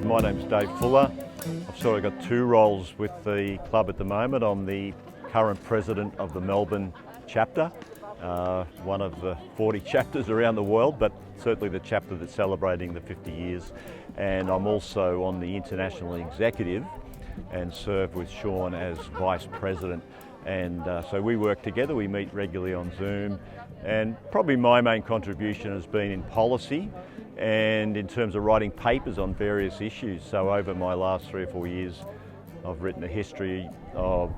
My name's Dave Fuller. I've sort of got two roles with the club at the moment. I'm the current president of the Melbourne chapter, one of the 40 chapters around the world, but certainly the chapter that's celebrating the 50 years. And I'm also on the international executive and serve with Sean as vice president. And so we work together, we meet regularly on Zoom, and probably my main contribution has been in policy and in terms of writing papers on various issues. So over my last 3 or 4 years, I've written a history of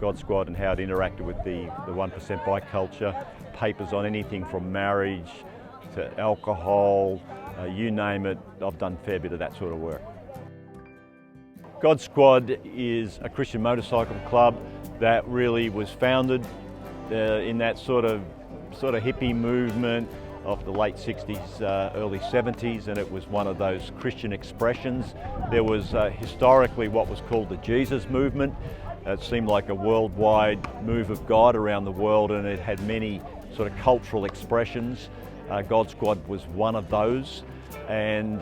God Squad and how it interacted with the 1% bike culture, papers on anything from marriage to alcohol, you name it. I've done a fair bit of that sort of work. God Squad is a Christian motorcycle club that really was founded in that sort of hippie movement of the late 60s, early 70s, and it was one of those Christian expressions. There was historically what was called the Jesus movement. It seemed like a worldwide move of God around the world, and it had many sort of cultural expressions. God Squad was one of those. And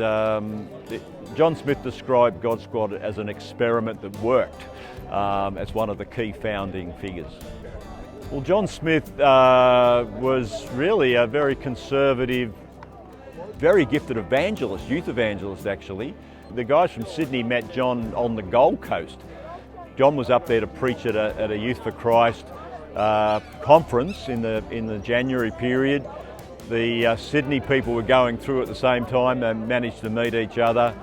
John Smith described God Squad as an experiment that worked, as one of the key founding figures. Well, John Smith was really a very conservative, very gifted evangelist, youth evangelist actually. The guys from Sydney met John on the Gold Coast. John was up there to preach at a Youth for Christ conference in the January period. The Sydney people were going through at the same time and managed to meet each other.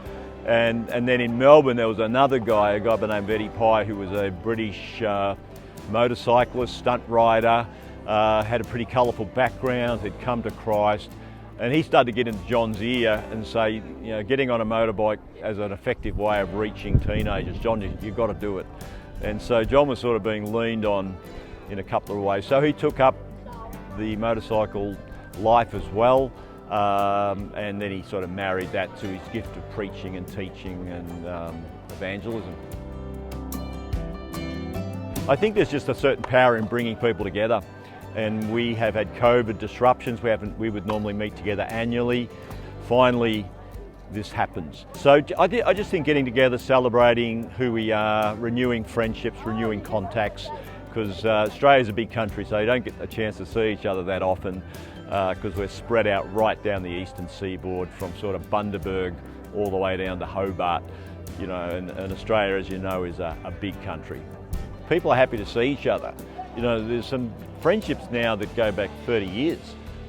And then in Melbourne there was another guy, a guy by the name of Eddie Pye, who was a British motorcyclist, stunt rider, had a pretty colourful background, had come to Christ. And he started to get into John's ear and say, you know, getting on a motorbike as an effective way of reaching teenagers. John, you've got to do it. And so John was sort of being leaned on in a couple of ways. So he took up the motorcycle life as well, and then he sort of married that to his gift of preaching and teaching and evangelism. I think there's just a certain power in bringing people together, and we have had COVID disruptions. We would normally meet together annually. Finally, this happens. So I just think getting together, celebrating who we are, renewing friendships, renewing contacts, because Australia's a big country, so you don't get a chance to see each other that often, because we're spread out right down the eastern seaboard from sort of Bundaberg all the way down to Hobart, you know, and Australia, as you know, is a big country. People are happy to see each other. You know, there's some friendships now that go back 30 years.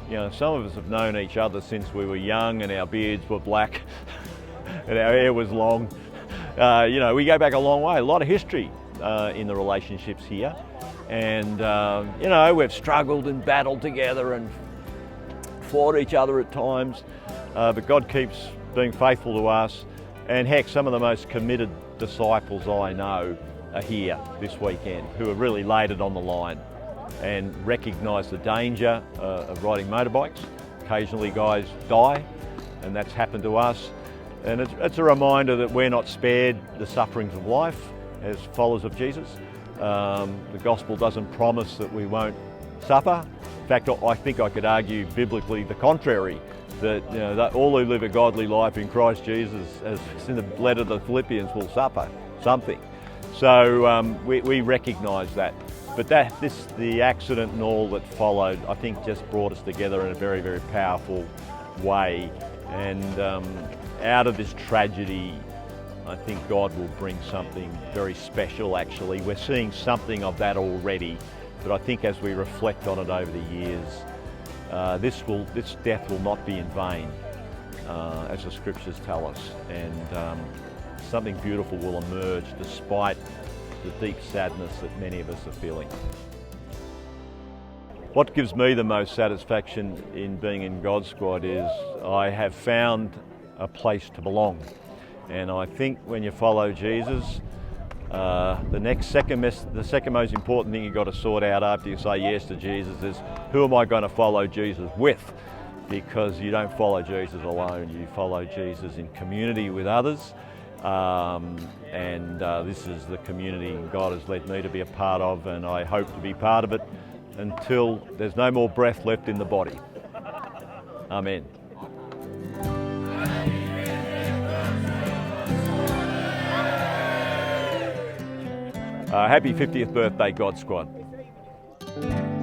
You know, some of us have known each other since we were young and our beards were black and our hair was long. You know, we go back a long way, a lot of history in the relationships here. And, you know, we've struggled and battled together and fought each other at times, but God keeps being faithful to us. And heck, some of the most committed disciples I know are here this weekend, who have really laid it on the line and recognise the danger of riding motorbikes. Occasionally guys die, and that's happened to us. And it's a reminder that we're not spared the sufferings of life as followers of Jesus. The gospel doesn't promise that we won't suffer. In fact, I think I could argue biblically the contrary, that, you know, that all who live a godly life in Christ Jesus, as in the letter to the Philippians, will suffer something. So we recognise that. But the accident and all that followed, I think, just brought us together in a very, very powerful way. And out of this tragedy, I think God will bring something very special, actually. We're seeing something of that already, but I think as we reflect on it over the years, this death will not be in vain, as the scriptures tell us, and something beautiful will emerge despite the deep sadness that many of us are feeling. What gives me the most satisfaction in being in God Squad is I have found a place to belong. And I think when you follow Jesus, the second most important thing you've got to sort out after you say yes to Jesus is, who am I going to follow Jesus with? Because you don't follow Jesus alone, you follow Jesus in community with others. This is the community God has led me to be a part of, and I hope to be part of it until there's no more breath left in the body. Amen. Happy 50th birthday, God Squad.